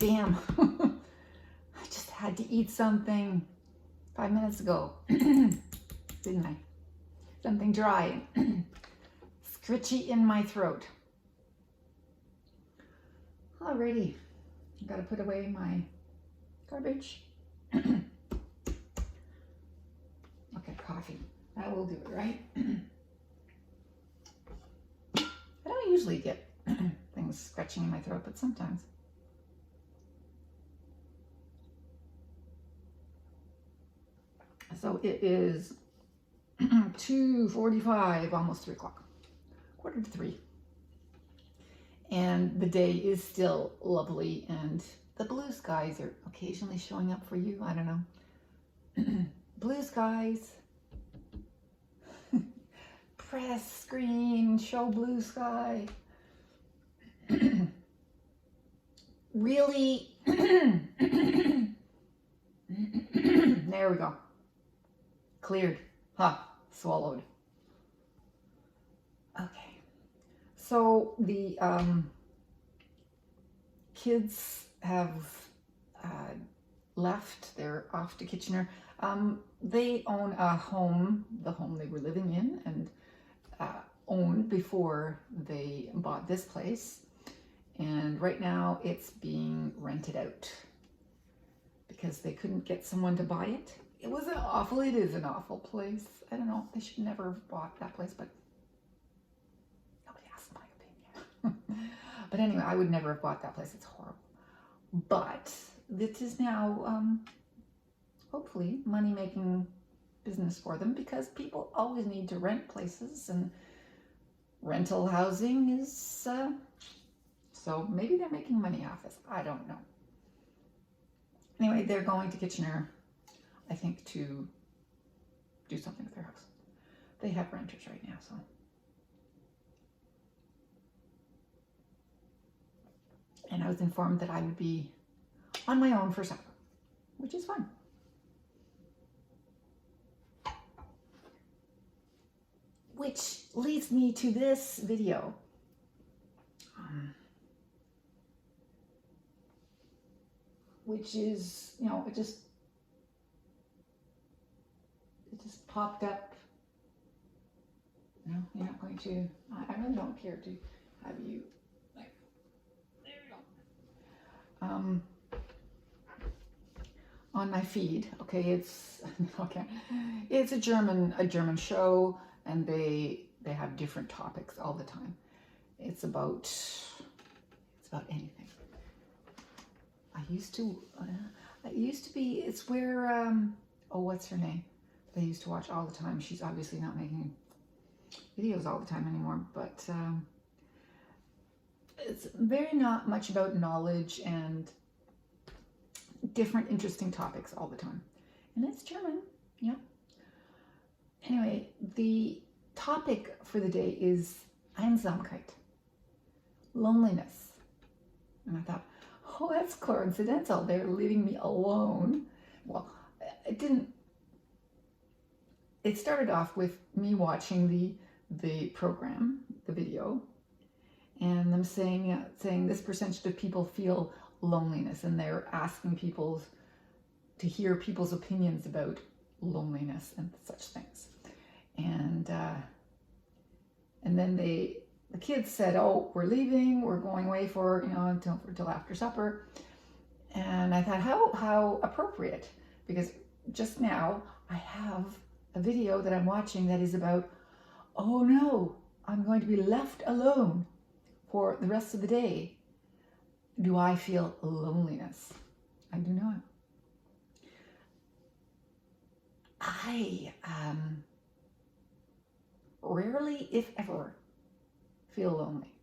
bam. I just had to eat something 5 minutes ago, didn't I? Something dry, scritchy in my throat. Alrighty, I gotta put away my garbage. Okay, coffee. That will do it, right? I don't usually get things scratching in my throat, but sometimes. So it is 2:45, almost 3 o'clock, 2:45. And the day is still lovely, and the blue skies are occasionally showing up for you. I don't know. Blue skies. Press screen, show blue sky. Really? There we go. Cleared. Swallowed. Okay. So the kids have left. They're off to Kitchener. They own a home, the home they were living in, and owned before they bought this place. And right now it's being rented out because they couldn't get someone to buy it. It is an awful place. I don't know, they should never have bought that place, but nobody asked my opinion. But anyway, I would never have bought that place. It's horrible. But this is now hopefully money-making business for them, because people always need to rent places, and rental housing is so maybe they're making money off this. I don't know. Anyway, they're going to Kitchener, I think, to do something with their house. They have renters right now, so. And I was informed that I would be on my own for supper, which is fun. Which leads me to this video. Which is, you know, it just popped up. No, you're not going to. I really don't care to have you. Like, there we go. On my feed. Okay, it's okay. It's a German show, and they have different topics all the time. It's about anything. I used to be, it's where, oh, what's her name? I used to watch all the time. She's obviously not making videos all the time anymore, but it's very not much about knowledge and different interesting topics all the time. And it's German, yeah. Anyway, the topic for the day is Einsamkeit, loneliness. And I thought, oh, that's coincidental. They're leaving me alone. Well, it started off with me watching the program, the video, and them saying this percentage of people feel loneliness, and they're asking people to hear people's opinions about loneliness and such things. And then the kids said, oh, we're leaving, we're going away for, you know, until after supper. And I thought, how appropriate, because just now I have a video that I'm watching that is about, oh no, I'm going to be left alone for the rest of the day. Do I feel loneliness? I do not. I rarely, if ever, feel lonely.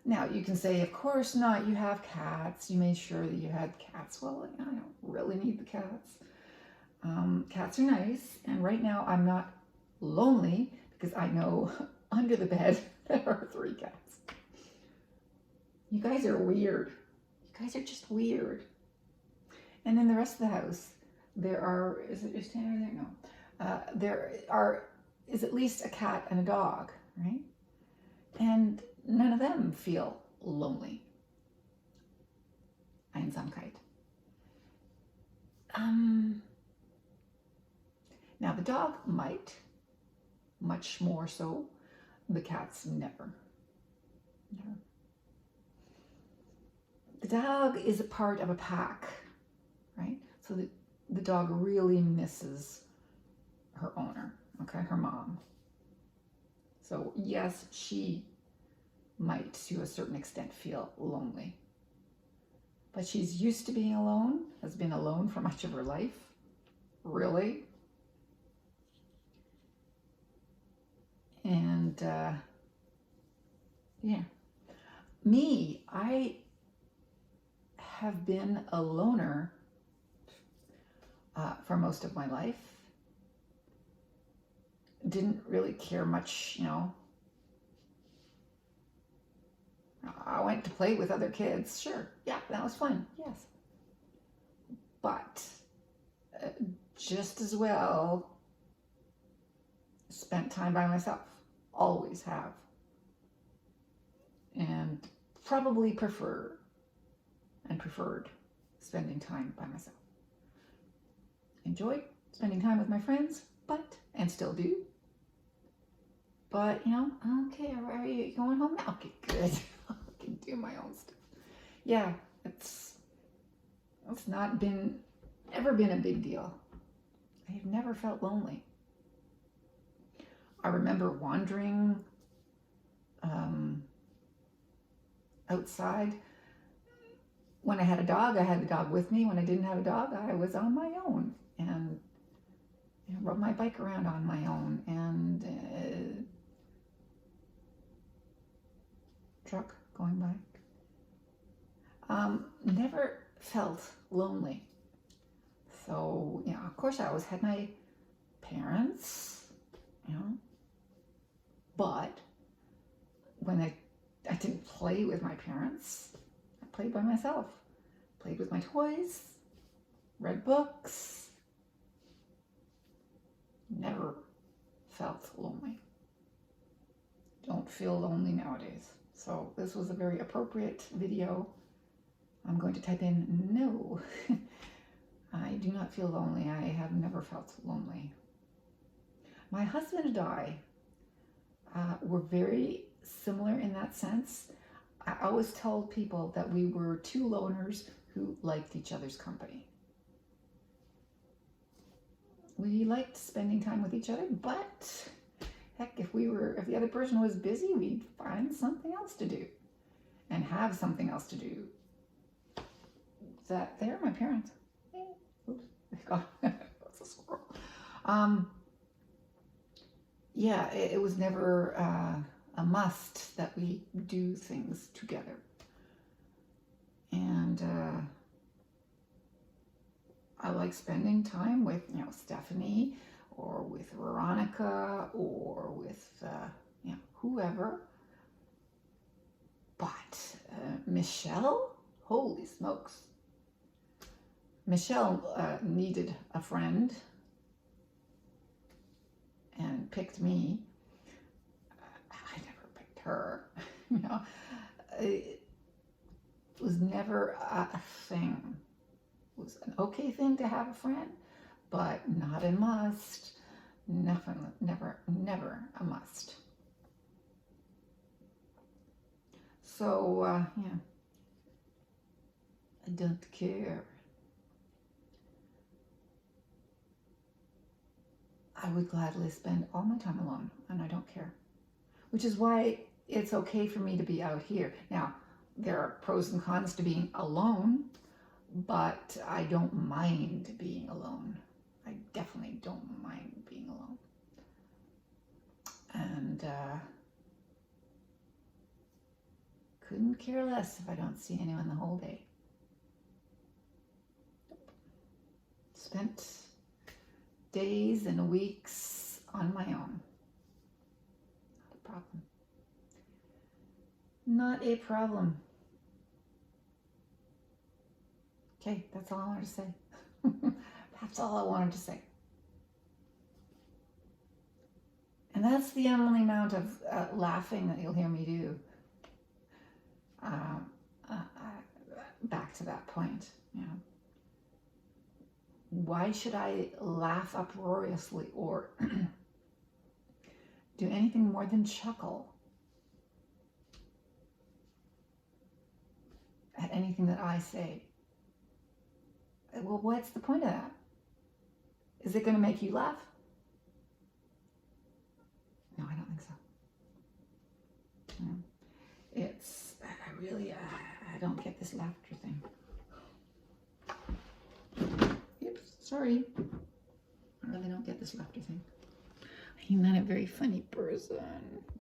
Now, you can say, of course not, you have cats, you made sure that you had cats. Well, I don't really need the cats. Cats are nice, and right now I'm not lonely because I know under the bed there are 3 cats. You guys are weird. You guys are just weird. And in the rest of the house, there are, is it just Tanner there? No. There is at least a cat and a dog, right? And none of them feel lonely. Einsamkeit. Now the dog might, much more so. The cats never. Never. The dog is a part of a pack, right? So the dog really misses her owner, okay, her mom. So yes, she might to a certain extent feel lonely. But she's used to being alone, has been alone for much of her life. Really. And yeah. Me, I have been a loner for most of my life. Didn't really care much, you know. I went to play with other kids. Sure. Yeah, that was fun. Yes. But just as well spent time by myself. Always have. And probably preferred spending time by myself. Enjoyed spending time with my friends, and still do. But, you know, okay, are you going home now? Okay, good. I can do my own stuff. Yeah, it's not ever been a big deal. I have never felt lonely. I remember wandering outside. When I had a dog, I had the dog with me. When I didn't have a dog, I was on my own and rode my bike around on my own, and truck going by. Never felt lonely. So, you know, of course I always had my parents, you know, but when I didn't play with my parents, I played by myself. Played with my toys, read books. Never felt lonely. Don't feel lonely nowadays. So this was a very appropriate video. I'm going to type in no. I do not feel lonely. I have never felt lonely. My husband and I were very similar in that sense. I always told people that we were two loners who liked each other's company. We liked spending time with each other, but heck, if the other person was busy, we'd find something else to do and have something else to do. They're my parents. Oops, that's a squirrel. Yeah, it was never a must that we do things together. And I like spending time with, you know, Stephanie or with Veronica or with, you know, whoever. But Michelle, holy smokes. Michelle needed a friend and picked me. I never picked her. You know, it was never a thing. It was an okay thing to have a friend, but not a must. Never a must. So, yeah, I don't care. I would gladly spend all my time alone, and I don't care. Which is why it's okay for me to be out here. Now, there are pros and cons to being alone, but I don't mind being alone. I definitely don't mind being alone. And couldn't care less if I don't see anyone the whole day. Spent days and weeks on my own. Not a problem. Not a problem. Okay, that's all I wanted to say. That's all I wanted to say. And that's the only amount of laughing that you'll hear me do. back to that point. You know, why should I laugh uproariously or do anything more than chuckle at anything that I say? Well, what's the point of that? Is it going to make you laugh? No, I don't think so. It's, I really, I don't get this laughter thing. Oops, sorry. I really don't get this laughter thing. I'm not a very funny person.